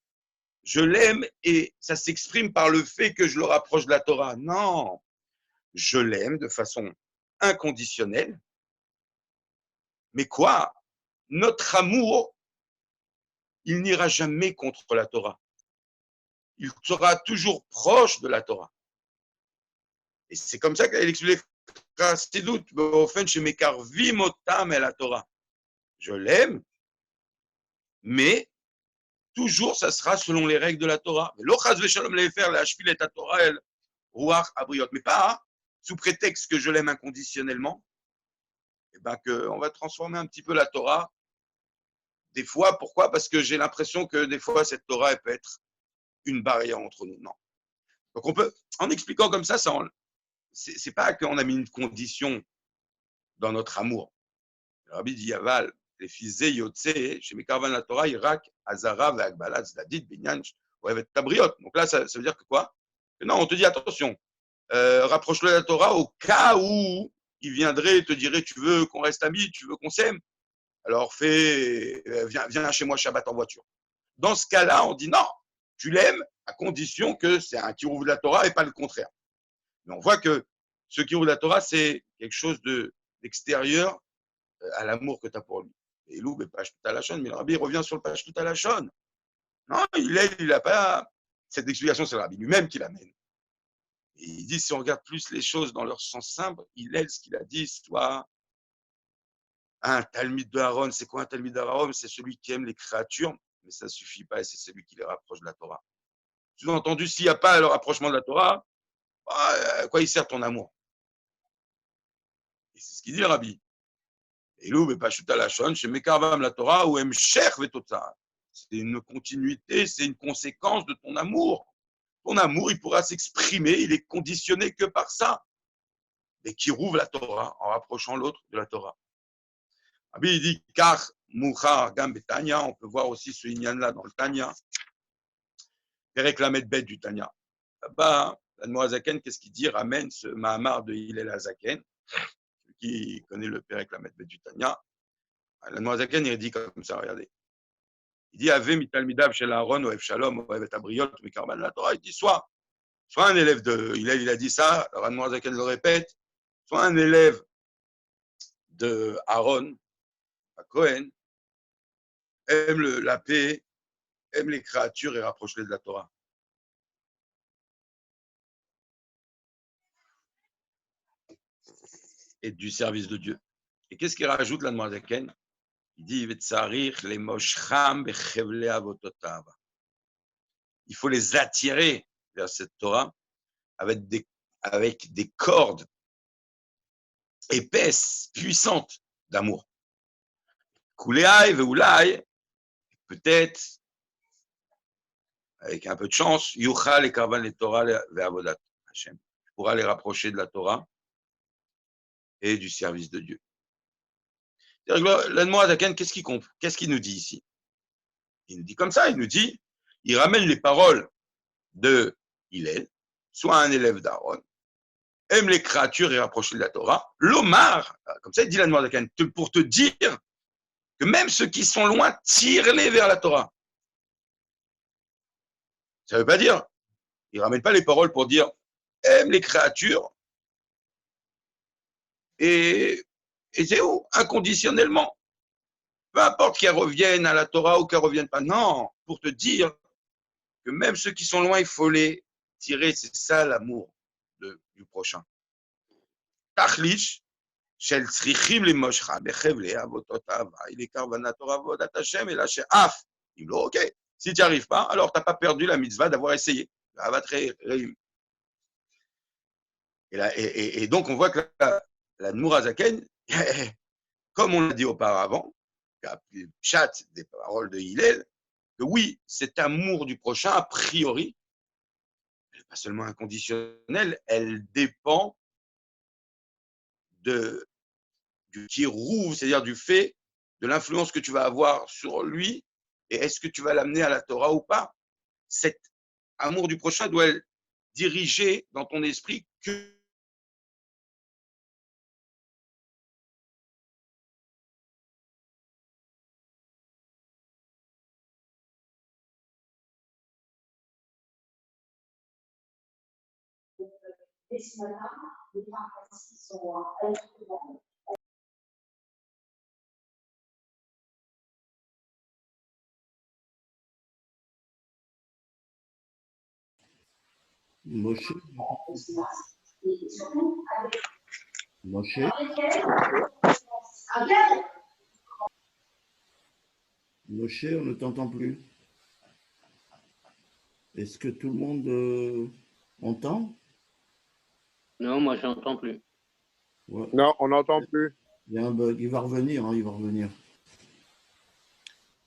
Je l'aime et ça s'exprime par le fait que je le rapproche de la Torah. Non, je l'aime de façon inconditionnelle. Mais quoi? Notre amour, il n'ira jamais contre la Torah. Il sera toujours proche de la Torah. Et c'est comme ça qu'elle explique Chassidut, באופן שמקרבים אותם אל התורה. Je l'aime, mais toujours ça sera selon les règles de la Torah. ולא חס ושלום להפר להשפיל את התורה אל רוח הבריות. Mais pas sous prétexte que je l'aime inconditionnellement, et ben qu'on va transformer un petit peu la Torah. Des fois, pourquoi? Parce que j'ai l'impression que des fois, cette Torah, elle peut être une barrière entre nous. Non. Donc on peut, en expliquant comme ça, c'est pas qu'on a mis une condition dans notre amour. Le rabbi dit Yaval, les fils Yotse, chez Mekarvan la Torah, Irak, Azara, Vagbalat, Zdadid, Binyan, Oevet Tabriot. Donc là, ça veut dire que quoi? Non, on te dit attention, rapproche-le de la Torah au cas où il viendrait et te dirait tu veux qu'on reste amis, tu veux qu'on s'aime, alors viens chez moi Shabbat en voiture. Dans ce cas-là, on dit non, tu l'aimes à condition que c'est un qui ouvre la Torah et pas le contraire. Mais on voit que Ce qui roule la Torah, c'est quelque chose d'extérieur à l'amour que tu as pour lui. Et Lou, Pashtout Alashon, mais le rabbi revient sur le Pashtout Alashon. Non, il n'a pas. Cette explication, c'est le rabbi lui-même qui l'amène. Et il dit, si on regarde plus les choses dans leur sens simple, ce qu'il a dit, soit un Talmid de Aaron. C'est quoi un Talmid d'Aaron? C'est celui qui aime les créatures, mais ça ne suffit pas, et c'est celui qui les rapproche de la Torah. Sous-entendu, s'il n'y a pas le rapprochement de la Torah, à quoi il sert ton amour? Et c'est ce qu'il dit le rabbi. Et l'où, Pashtout Alashon, chez Mekarvam la Torah, ou Emshech Vetotza. C'est une continuité, c'est une conséquence de ton amour. Ton amour, il pourra s'exprimer, il est conditionné que par ça. Et qui rouvre la Torah en rapprochant l'autre de la Torah. Rabbi, il dit, car Mouchar Gam Betanya, on peut voir aussi ce Inyan-là dans le Tanya. Perek Lamed Bet du Tanya. Là-bas, l'Admorazaken, qu'est-ce qu'il dit? Ramène ce Mahamar de Hillel Azaken, qui connaît le Perek Lamed Bet du Tanya. L'Admorazaken, il dit comme ça, regardez. Il dit, Ave mitalmidav shel Aaron, oev shalom, oev et abriot, mikarban la Torah. Il dit, soit un élève de Hillel, il a dit ça, alors Admorazaken le répète, soit un élève de Aaron, à Cohen, aime la paix, aime les créatures et rapproche-les de la Torah. Et du service de Dieu. Et qu'est-ce qu'il rajoute là, Noazaken? Il dit, il faut les attirer vers cette Torah avec des cordes épaisses, puissantes d'amour. Kouléaï, veoulaï, peut-être, avec un peu de chance, Yuchal et Karvan les Torah ve'avodat Hashem. Tu pourras les rapprocher de la Torah et du service de Dieu. L'Admorazaken, qu'est-ce qu'il nous dit ici? Il nous dit comme ça, il ramène les paroles de Hillel, soit un élève d'Aaron, aime les créatures et rapproche de la Torah. L'Omar, comme ça il dit l'Admorazaken, pour te dire que même ceux qui sont loin, tire-les vers la Torah. Ça ne veut pas dire, il ne ramène pas les paroles pour dire aime les créatures et c'est où? Inconditionnellement. Peu importe qu'elles reviennent à la Torah ou qu'elles ne reviennent pas. Non, pour te dire que même ceux qui sont loin, il faut les tirer. C'est ça l'amour du prochain. Tachlish, shel tzrichim le moshcha, bechevle avotot ava, il est karvana Torah vodat Hashem, et là, chez Af. Il me dit, ok, si tu n'y arrives pas, alors tu n'as pas perdu la mitzvah d'avoir essayé. Et donc, on voit que la Nourazaken, comme on l'a dit auparavant, chat des paroles de Hillel, que oui, cet amour du prochain, a priori, elle n'est pas seulement inconditionnelle, elle dépend du qui rouvre, c'est-à-dire du fait de l'influence que tu vas avoir sur lui, et est-ce que tu vas l'amener à la Torah ou pas. Cet amour du prochain doit être dirigé dans ton esprit que Et ce matin, les pharmacies sont à l'expérience. Moshe, Et surtout, Moshe, Moshe, on ne t'entend plus. Est-ce que tout le monde entend? Non, moi, je n'entends plus. Ouais. Non, on n'entend plus. Il y a un bug. Il va revenir, hein, il va revenir.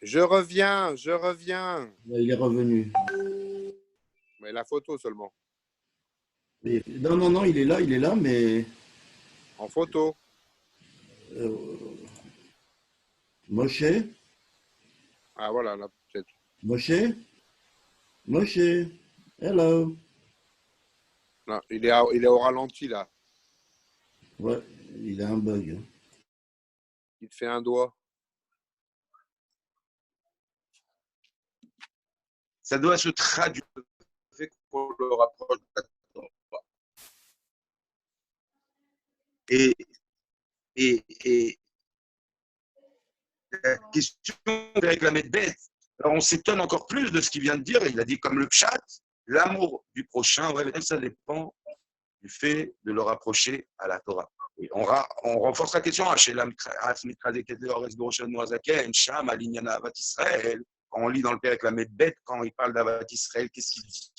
Je reviens, je reviens. Là, il est revenu. Mais la photo seulement. Non, il est là, mais En photo. Moshe, Ah voilà, là, peut-être. Moshe, Moshe, hello. Non, il est au ralenti là. Ouais, il a un bug. Il te fait un doigt. ça doit se traduire le fait qu'on le rapproche de la Torah. Et, et la question avec la bête, alors on s'étonne encore plus de ce qu'il vient de dire. Il a dit comme le pshat, l'amour du prochain, ouais, ça dépend du fait de le rapprocher à la Torah. Et on renforce la question. Quand on lit dans le Père avec la Medbet, quand il parle d'Avat Israël, qu'est-ce qu'il dit?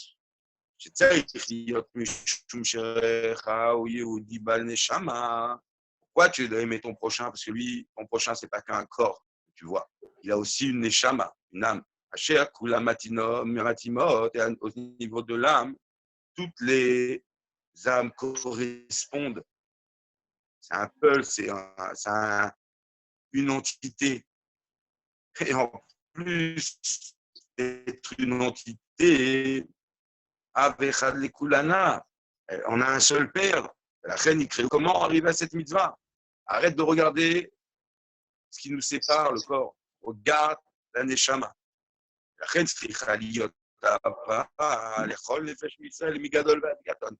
Pourquoi tu dois aimer ton prochain? Parce que lui, ton prochain, c'est pas qu'un corps, tu vois. Il a aussi une neshama, une âme. Et au niveau de l'âme, toutes les âmes correspondent. C'est un peuple, c'est une entité. Et en plus d'être une entité, on a un seul père. La reine, il crée. Comment arriver à cette mitzvah? Arrête de regarder ce qui nous sépare, le corps. Regarde la neshama. La reine,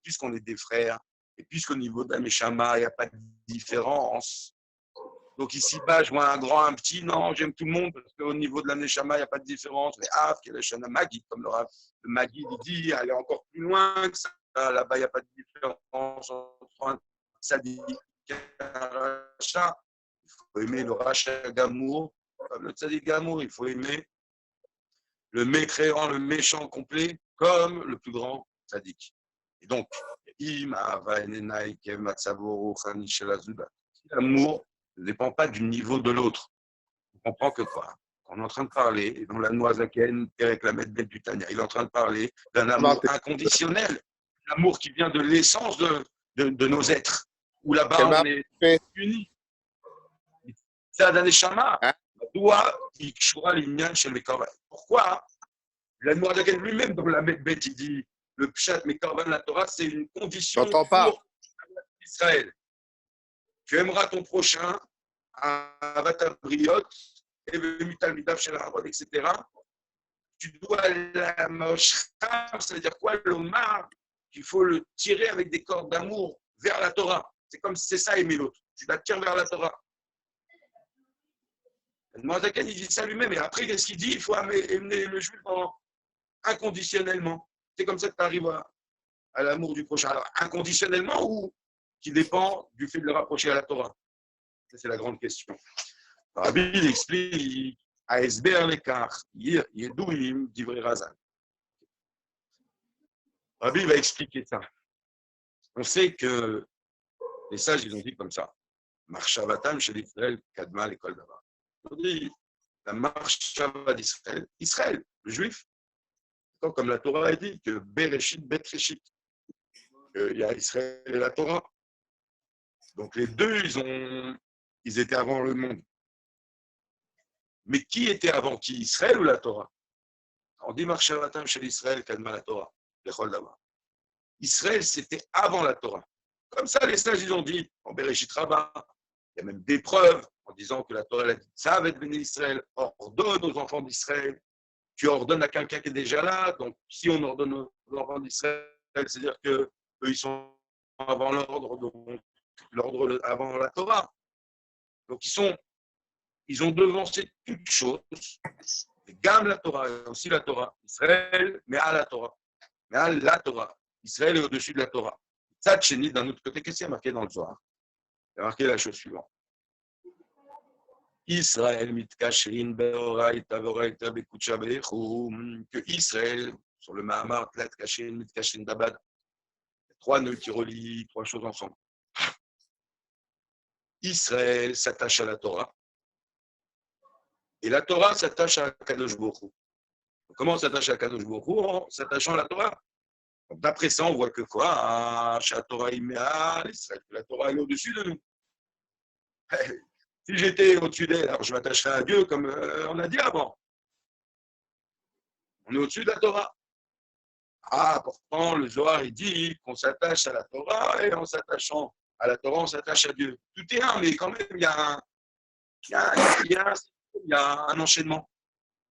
puisqu'on est des frères, et puisqu'au niveau de la neshama, il n'y a pas de différence. Donc ici-bas, je vois un grand, un petit. Non, j'aime tout le monde, parce qu'au niveau de la neshama, il n'y a pas de différence. Les Av, qui est le Shana Magid, comme le Magid, il dit, elle est encore plus loin que ça. Là-bas, il n'y a pas de différence entre un sadique et un rachat. Il faut aimer le rachat Gamour, comme le sadique Gamour. Il faut aimer le mécréant, le méchant complet, comme le plus grand sadique. Et donc, l'amour ne dépend pas du niveau de l'autre. On comprend que quoi? On est en train de parler, dans la Noazaken, avec la Medbet du Tania, il est en train de parler d'un amour inconditionnel, l'amour qui vient de l'essence de nos êtres, où là-bas on est unis. C'est un neshama. Pourquoi? La Noazaken lui-même, dans la Medbet, il dit le Pshat Mekarvan la Torah, c'est une condition pour Israël. Tu aimeras ton prochain, Avatabriot, etc. Tu dois la moshram, c'est-à-dire quoi? L'omar, qu'il faut le tirer avec des cordes d'amour vers la Torah. C'est ça aimer l'autre. Tu la tires vers la Torah. Moazakan, il dit ça lui-même. Et après, qu'est-ce qu'il dit? Il faut aimer le juif inconditionnellement. C'est comme ça que tu arrives à l'amour du prochain. Alors, inconditionnellement ou qui dépend du fait de le rapprocher à la Torah? Ça, c'est la grande question. Rabbi, il explique à Esber l'écart, Yedouim, d'Ivry Razan. Rabbi va expliquer ça. On sait que les sages, ils ont dit comme ça. Marshavatam chez l'Israël, Kadma, l'école d'Ava. Ils ont dit la Marshava d'Israël, Israël, le juif, comme la Torah a dit que Bereshit, Betreshit, il y a Israël et la Torah. Donc les deux, ils étaient avant le monde. Mais qui était avant qui? Israël ou la Torah? On dit Marshavatam chez l'Israël, Kadma la Torah, l'école d'Ava. Israël, c'était avant la Torah. Comme ça, les sages, ils ont dit, en Bereshit Rabbah, il y a même des preuves en disant que la Torah a dit, ça va être béni Israël, ordonne aux enfants d'Israël. Tu ordonnes à quelqu'un qui est déjà là, donc si on ordonne aux enfants d'Israël, c'est-à-dire qu'eux, ils sont avant l'ordre, donc l'ordre avant la Torah. Donc ils ont devancé toutes choses, gamme la Torah, aussi la Torah, Israël, mais à la Torah. Mais à la Torah. Israël est au-dessus de la Torah. Ça, Tchéni, d'un autre côté, qu'est-ce qu'il y a marqué dans le Zohar? Il y a marqué la chose suivante. Israël, mitkashrin, beoraita, beoraita, bekucha, bechum, que Israël, sur le Mahamar, tlat, kashrin, mitkashrin, dabad, trois nœuds qui relient trois choses ensemble. Israël s'attache à la Torah, et la Torah s'attache à Kadosh Baruch Hu. Comment on s'attache à Kadosh Baruch Hu? En s'attachant à la Torah. D'après ça, on voit que quoi? La Torah la Torah est au-dessus de nous. Si j'étais au-dessus d'elle, alors je m'attacherais à Dieu comme on a dit avant. On est au-dessus de la Torah. Pourtant, le Zohar, il dit qu'on s'attache à la Torah et en s'attachant à la Torah, on s'attache à Dieu. Tout est un, mais quand même, il y a un enchaînement.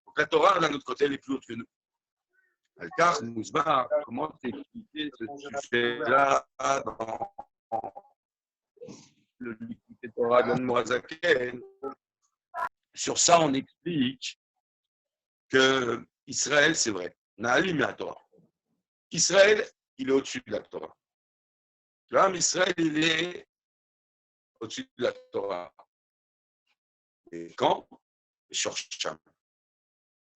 Donc la Torah, d'un autre côté, elle est plus haute que nous. Car Mouzbar, comment t'expliquer ce sujet-là le Likutei Torah de Moazaken. Sur ça, on explique que Israël, c'est vrai. Na'alim la Torah. Israël, il est au-dessus de la Torah. L'âme Israël, il est au-dessus de la Torah. Et quand? Les Shorsham.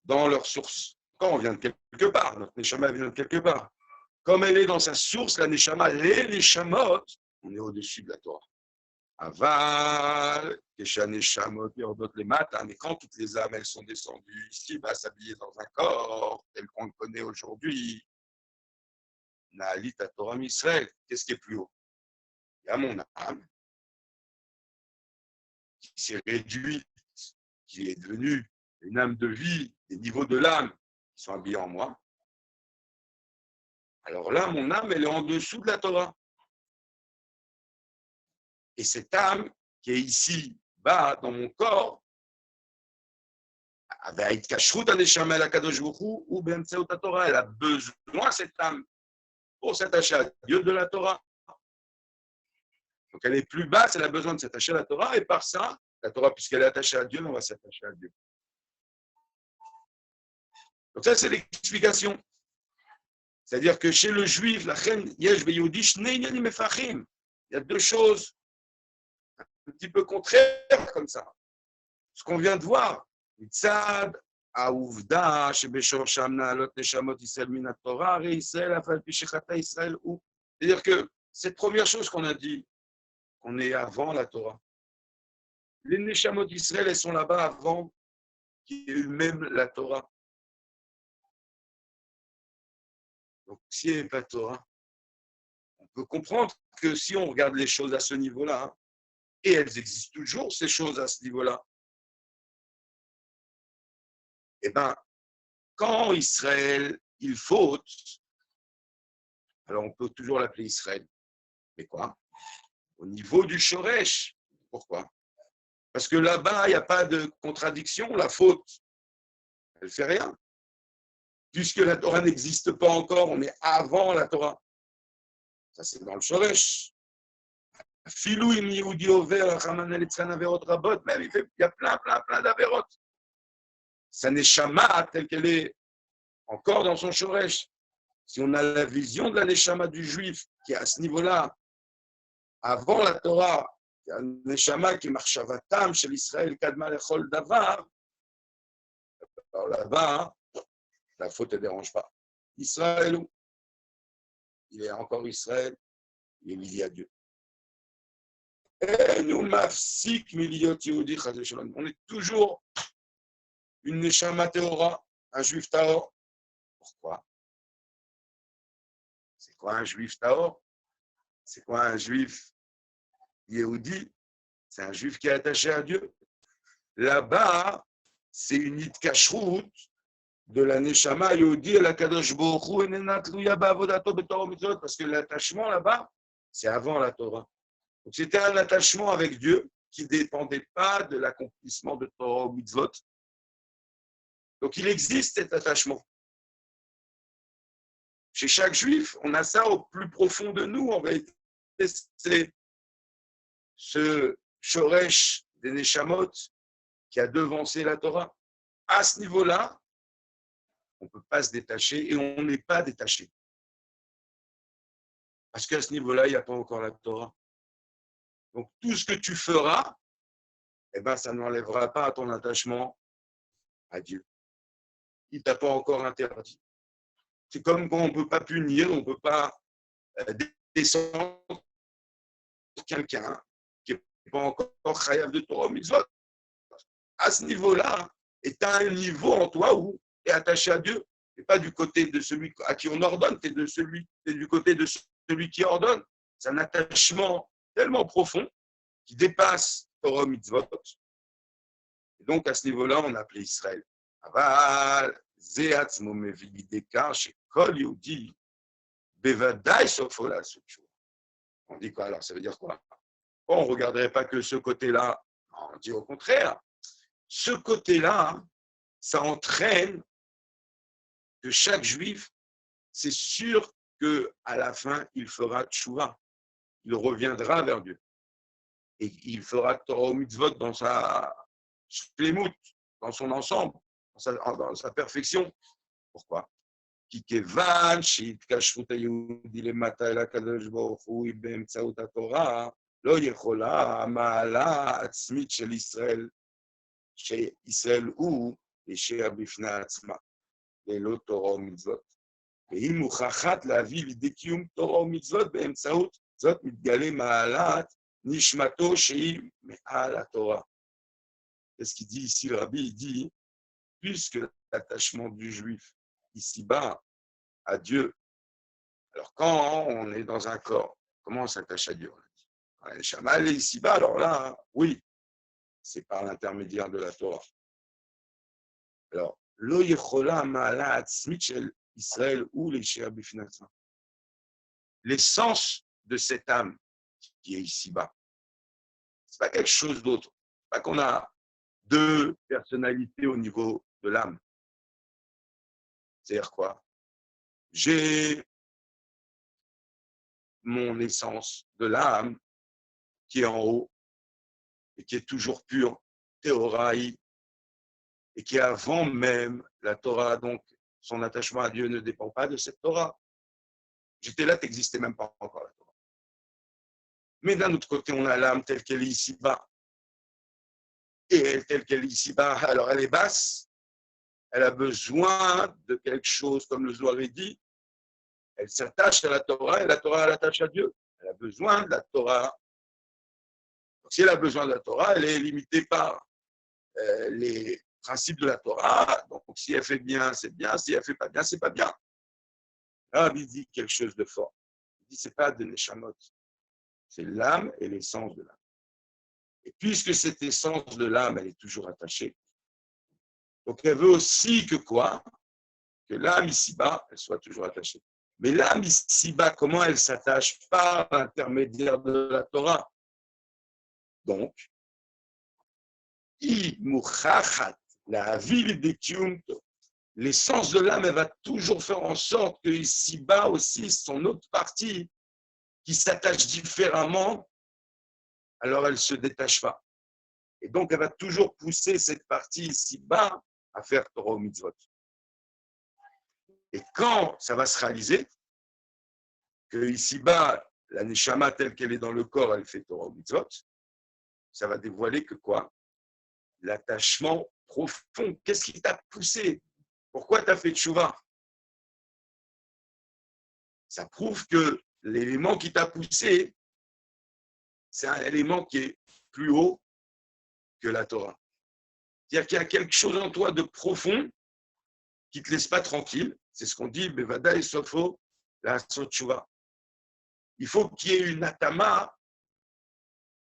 Dans leur source. Quand on vient de quelque part, notre Neshama vient de quelque part. Comme elle est dans sa source, la Neshama, les Neshamot, on est au-dessus de la Torah. Aval, Kesha Neshamot, Yordot les matins, mais quand toutes les âmes, elles sont descendues ici, s'habiller dans un corps tel qu'on le connaît aujourd'hui, Na'alit à Torah Israël, qu'est-ce qui est plus haut? Il y a mon âme qui s'est réduite, qui est devenue une âme de vie, des niveaux de l'âme qui sont habillés en moi. Alors là, mon âme, elle est en dessous de la Torah. Et cette âme qui est ici, bas, dans mon corps, elle a besoin, cette âme, pour s'attacher à Dieu de la Torah. Donc elle est plus basse, elle a besoin de s'attacher à la Torah, et par ça, la Torah, puisqu'elle est attachée à Dieu, on va s'attacher à Dieu. Donc ça, c'est l'explication. C'est-à-dire que chez le juif, il y a deux choses un petit peu contraires comme ça. Ce qu'on vient de voir, c'est-à-dire que cette première chose qu'on a dit, qu'on est avant la Torah. Les Neshamot d'Israël, elles sont là-bas avant qu'il y ait eu même la Torah. Donc, s'il n'y avait pas de Torah, on peut comprendre que si on regarde les choses à ce niveau-là, et elles existent toujours, ces choses à ce niveau-là, eh bien, quand Israël, il faute, alors on peut toujours l'appeler Israël. Mais quoi? Au niveau du Shoresh. Pourquoi? Parce que là-bas, il n'y a pas de contradiction. La faute, elle ne fait rien. Puisque la Torah n'existe pas encore, on est avant la Torah. Ça, c'est dans le Shoresh. Filouim Yehudi Over, Hamanel Etzan Averot Rabot, même il y a plein d'Averot. Sa Neshama, telle qu'elle est encore dans son Shoresh. Si on a la vision de la Neshama du juif, qui est à ce niveau-là, avant la Torah, il y a un Neshama qui marche à Vatam, chez l'Israël, Kadma Lechol Davar, alors là-bas, la faute ne dérange pas. Israël, il est encore Israël, il est lié à Dieu. Et nous, Mafsik, Miliot Yehudi, on est toujours une Neshama Teora, un juif Taor. Pourquoi? C'est quoi un juif Taor? C'est quoi un juif Yehudi? C'est un juif qui est attaché à Dieu. Là-bas, c'est une itkashrut de la Neshama Yehudi et la Kadosh Baruch Hu enena tluya ba'avodato b'Torah u'mitzvot, parce que l'attachement là-bas, c'est avant la Torah. Donc c'était un attachement avec Dieu qui ne dépendait pas de l'accomplissement de Torah ou mitzvot. Donc il existe cet attachement. Chez chaque juif, on a ça au plus profond de nous. En réalité, c'est ce Shoresh des Neshamot qui a devancé la Torah. À ce niveau-là, on ne peut pas se détacher et on n'est pas détaché. Parce qu'à ce niveau-là, il n'y a pas encore la Torah. Donc tout ce que tu feras, eh ben, ça n'enlèvera pas ton attachement à Dieu. Il ne t'a pas encore interdit. C'est comme quand on ne peut pas punir, on ne peut pas descendre quelqu'un qui n'est pas encore chayav de Torah mitzvot. À ce niveau-là, et tu as un niveau en toi où tu es attaché à Dieu. Tu n'es pas du côté de celui à qui on ordonne, tu es du côté de celui qui ordonne. C'est un attachement tellement profond qui dépasse Torah mitzvot. Et donc, à ce niveau-là, on appelait Israël. Aval, Zeatzmo Mevideka, chez Kol Yehudi, Bevadai Sofola Suchu. On dit quoi alors? Ça veut dire quoi? On ne regarderait pas que ce côté-là. On dit au contraire. Ce côté-là, ça entraîne que chaque juif, c'est sûr qu'à la fin, il fera tchouva. Il reviendra vers Dieu. Et il fera Torah ou mitzvot dans sa shlemut, dans son ensemble, dans sa perfection. Pourquoi? כי כיוון שהתקשרות היהודי למטה אל הקדוש ברוך הוא היא באמצעות התורה, לא יכולה המעלה העצמית של ישראל, שישראל הוא להישאר בפני עצמה, ללא תורה ומצוות. והיא מוכרחת להביא לידי קיום תורה ומצוות באמצעות זאת מתגלה מעלת נשמתו שהיא מעל התורה. Qu'est-ce qu'il dit ici, le rabbi? Il dit, puisque l'attachement du juif ici-bas à Dieu, alors quand on est dans un corps, comment on s'attache à Dieu? On a dit, Shamal est ici-bas, alors là, oui, c'est par l'intermédiaire de la Torah. Alors, lo yechola ma'ala atzmit shel Israël ou les She'er bifnei atzma. L'essence de cette âme qui est ici-bas, c'est pas quelque chose d'autre. C'est pas qu'on a deux personnalités au niveau de l'âme. C'est-à-dire quoi? J'ai mon essence de l'âme qui est en haut et qui est toujours pure, théoraï, et qui est avant même la Torah. Donc, son attachement à Dieu ne dépend pas de cette Torah. J'étais là, tu n'existais même pas encore la Torah. Mais d'un autre côté, on a l'âme telle qu'elle est ici-bas. Et elle, telle qu'elle est ici-bas, alors elle est basse, elle a besoin de quelque chose, comme le Zohar dit, elle s'attache à la Torah et la Torah l'attache à Dieu. Elle a besoin de la Torah. Donc, si elle a besoin de la Torah, elle est limitée par les principes de la Torah. Donc, si elle fait bien, c'est bien. Si elle fait pas bien, c'est pas bien. Là, il dit quelque chose de fort. Il dit, c'est pas de neshamot. C'est l'âme et l'essence de l'âme. Et puisque cette essence de l'âme, elle est toujours attachée, donc elle veut aussi que quoi? Que l'âme ici-bas, elle soit toujours attachée. Mais l'âme ici-bas, comment elle s'attache? Par l'intermédiaire de la Torah. Donc, l'essence de l'âme, elle va toujours faire en sorte que ici-bas aussi, son autre partie qui s'attache différemment, alors elle ne se détache pas. Et donc, elle va toujours pousser cette partie ici-bas à faire Torah ou mitzvot. Et quand ça va se réaliser, que ici-bas, la neshama telle qu'elle est dans le corps, elle fait Torah ou mitzvot, ça va dévoiler que quoi? L'attachement profond. Qu'est-ce qui t'a poussé? Pourquoi tu as fait tchouva? Ça prouve que l'élément qui t'a poussé, c'est un élément qui est plus haut que la Torah. C'est-à-dire qu'il y a quelque chose en toi de profond qui ne te laisse pas tranquille. C'est ce qu'on dit, Bevada et Sofo, la Sotchouva. Il faut qu'il y ait une atama,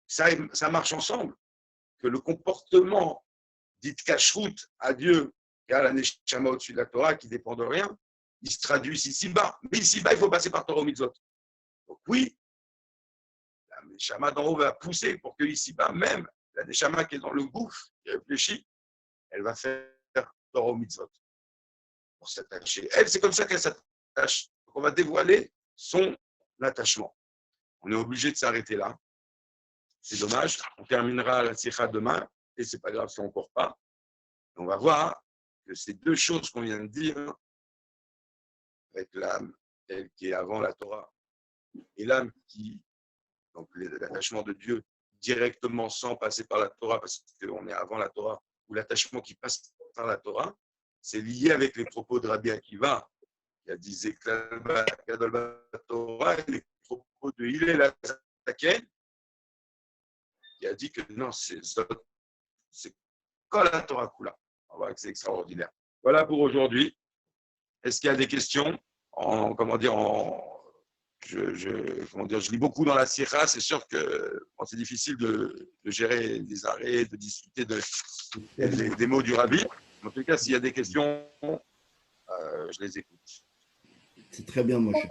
ça marche ensemble, que le comportement dit kashrut à Dieu et à la neshama au-dessus de la Torah qui ne dépend de rien, il se traduit ici-bas. Mais ici-bas, il faut passer par Torah mitzvot. Donc oui, la neshama d'en haut va pousser pour que ici-bas, même la neshama qui est dans le gouffre, qui réfléchit, elle va faire Torah mitzvot pour s'attacher. Elle, c'est comme ça qu'elle s'attache. Donc on va dévoiler son attachement. On est obligé de s'arrêter là. C'est dommage. On terminera la sikha demain et c'est pas grave si on ne court pas. On va voir que ces deux choses qu'on vient de dire, avec l'âme telle qui est avant la Torah et l'âme qui, donc l'attachement de Dieu directement sans passer par la Torah parce qu'on est avant la Torah, ou l'attachement qui passe par la Torah, c'est lié avec les propos de Rabbi Akiva, qui a dit Zeklal Gadol Torah, et les propos de Hillel Hazaken, qui a dit que non, c'est Kol HaTorah Kula. On voit que c'est extraordinaire. Voilà pour aujourd'hui. Est-ce qu'il y a des questions? Je lis beaucoup dans la Sikha, c'est sûr que c'est difficile de gérer des arrêts, de discuter des mots du Rabbi. En tout cas, s'il y a des questions, je les écoute. C'est très bien, mon cher.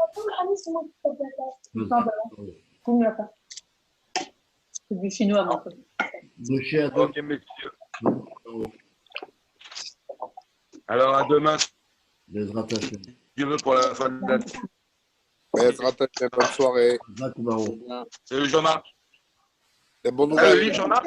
C'est du chinois, mon pote. Mon cher, Ok, messieurs. Alors, à demain, Bezrat Hashem. Dieu veut, pour la fin de la... Bonne soirée. Bezrat Baruch. Salut Jean-Marc. C'est bon Ah, le nouvelle. livre, Jean-Marc